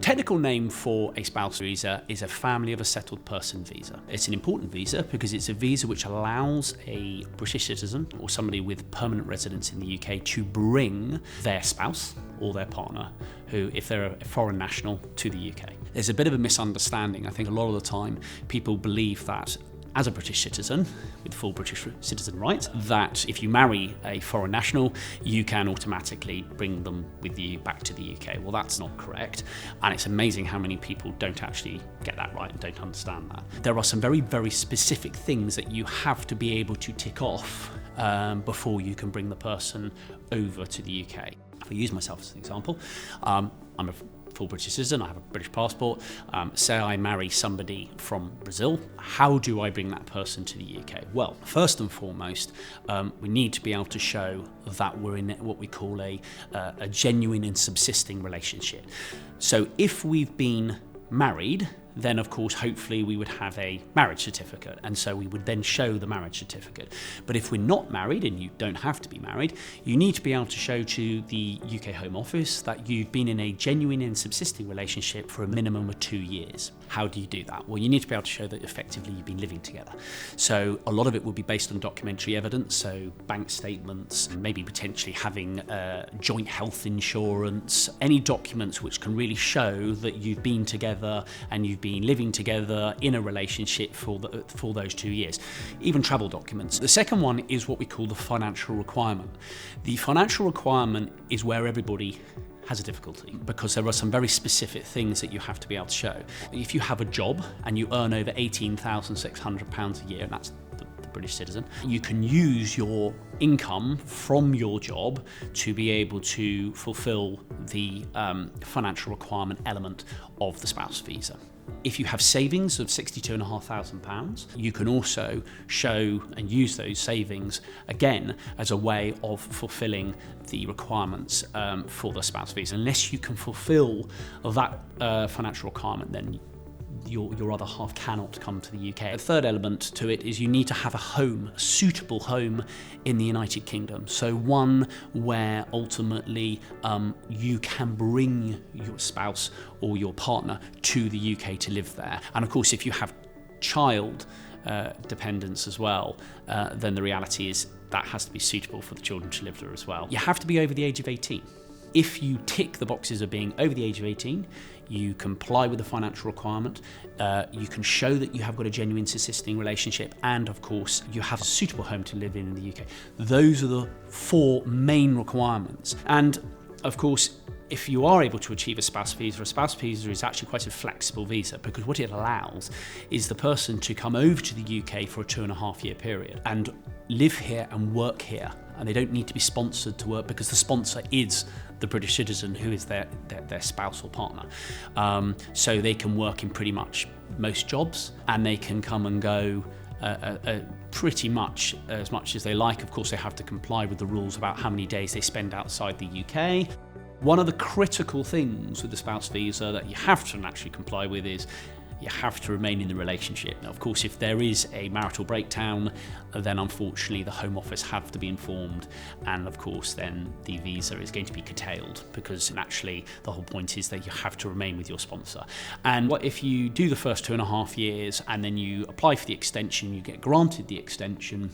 technical name for a spouse visa is a family of a settled person visa. It's an important visa because it's a visa which allows a British citizen or somebody with permanent residence in the UK to bring their spouse or their partner, who, if they're a foreign national, to the UK. There's a bit of a misunderstanding. I think a lot of the time people believe that as a British citizen, with full British citizen rights, that if you marry a foreign national, you can automatically bring them with you back to the UK. Well, that's not correct. And it's amazing how many people don't actually get that right and don't understand that. There are some very, very specific things that you have to be able to tick off before you can bring the person over to the UK. If I use myself as an example, I'm a full British citizen, I have a British passport. Say I marry somebody from Brazil, how do I bring that person to the UK? Well, first and foremost, we need to be able to show that we're in what we call a genuine and subsisting relationship. So if we've been married, then of course hopefully we would have a marriage certificate, and so we would then show the marriage certificate. But if we're not married, and you don't have to be married, you need to be able to show to the UK Home Office that you've been in a genuine and subsisting relationship for a minimum of 2 years. How do you do that? Well, you need to be able to show that effectively you've been living together. So a lot of it will be based on documentary evidence, so bank statements, maybe potentially having joint health insurance, any documents which can really show that you've been together and you've been living together in a relationship for those 2 years, even travel documents. The second one is what we call the financial requirement. The financial requirement is where everybody has a difficulty, because there are some very specific things that you have to be able to show. If you have a job and you earn over £18,600 a year, and that's the British citizen, you can use your income from your job to be able to fulfill the financial requirement element of the spouse visa. If you have savings of £62,500, you can also show and use those savings again as a way of fulfilling the requirements for the spouse visa. Unless you can fulfill that financial requirement, then your other half cannot come to the UK. The third element to it is you need to have a home, a suitable home in the United Kingdom. So one where ultimately you can bring your spouse or your partner to the UK to live there. And of course, if you have child dependents as well, then the reality is that has to be suitable for the children to live there as well. You have to be over the age of 18. If you tick the boxes of being over the age of 18, you comply with the financial requirement, you can show that you have got a genuine subsisting relationship, and of course you have a suitable home to live in the UK. Those are the 4 main requirements. And of course, if you are able to achieve a spouse visa is actually quite a flexible visa, because what it allows is the person to come over to the UK for a 2.5-year period and live here and work here. And they don't need to be sponsored to work, because the sponsor is the British citizen who is their spouse or partner. So they can work in pretty much most jobs, and they can come and go pretty much as they like. Of course, they have to comply with the rules about how many days they spend outside the UK. One of the critical things with the spouse visa that you have to naturally comply with is you have to remain in the relationship. Now, of course, if there is a marital breakdown, then unfortunately the Home Office have to be informed, and of course then the visa is going to be curtailed, because naturally the whole point is that you have to remain with your sponsor. And what if you do the first 2.5 years and then you apply for the extension, you get granted the extension,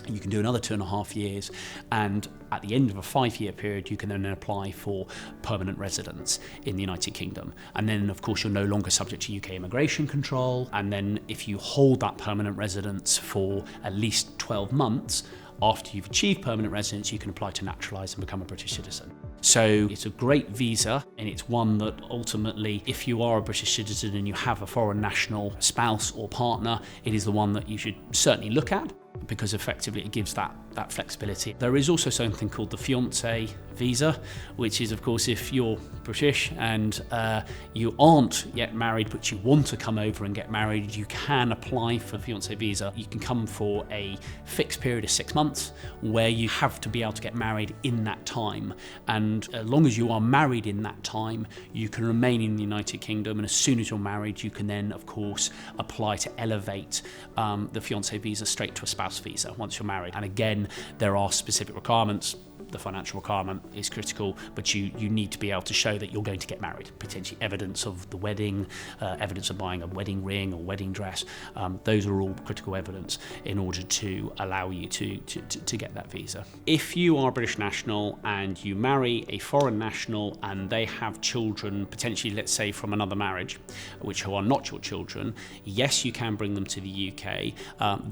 you can do another 2.5 years, and at the end of a 5-year period you can then apply for permanent residence in the United Kingdom. And then of course you're no longer subject to UK immigration control, and then if you hold that permanent residence for at least 12 months after you've achieved permanent residence, you can apply to naturalise and become a British citizen. So it's a great visa, and it's one that ultimately, if you are a British citizen and you have a foreign national spouse or partner, it is the one that you should certainly look at, because effectively it gives that flexibility. There is also something called the fiancé visa, which is of course if you're British and you aren't yet married but you want to come over and get married, you can apply for the fiancé visa. You can come for a fixed period of 6 months where you have to be able to get married in that time, and as long as you are married in that time you can remain in the United Kingdom, and as soon as you're married you can then of course apply to elevate the fiancé visa straight to a spouse visa once you're married. And again, there are specific requirements the financial requirement is critical, but you need to be able to show that you're going to get married, potentially evidence of the wedding, evidence of buying a wedding ring or wedding dress. Those are all critical evidence in order to allow you to get that visa. If you are a British national and you marry a foreign national and they have children, potentially, let's say, from another marriage, which are not your children, yes, you can bring them to the UK.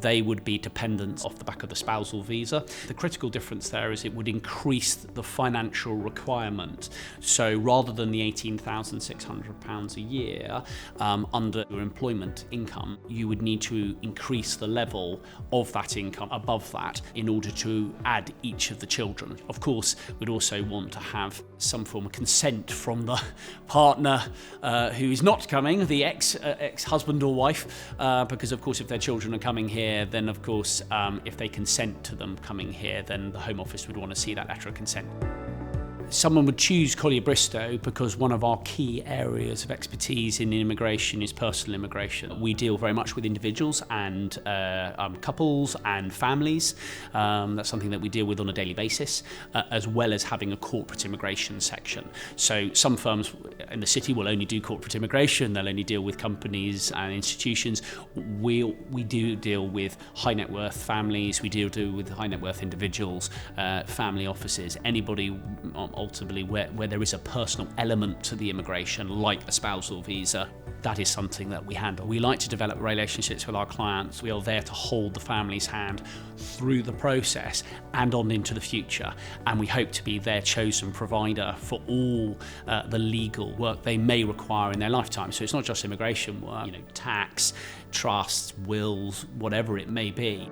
They would be dependents off the back of the spousal visa. The critical difference there is it would increase the financial requirement. So rather than the £18,600 a year under your employment income, you would need to increase the level of that income above that in order to add each of the children. Of course, we'd also want to have some form of consent from the partner who is not coming, the ex-husband or wife, because of course if their children are coming here, then of course if they consent to them coming here, then the Home Office would want to see that letter of consent. Someone would choose Collier Bristow because one of our key areas of expertise in immigration is personal immigration. We deal very much with individuals and couples and families. That's something that we deal with on a daily basis, as well as having a corporate immigration section. So some firms in the city will only do corporate immigration, they'll only deal with companies and institutions. We do deal with high net worth families, we deal with high net worth individuals, family offices, anybody ultimately where there is a personal element to the immigration, like a spousal visa. That is something that we handle. We like to develop relationships with our clients. We are there to hold the family's hand through the process and on into the future. And we hope to be their chosen provider for all the legal work they may require in their lifetime. So it's not just immigration work, tax, trusts, wills, whatever it may be.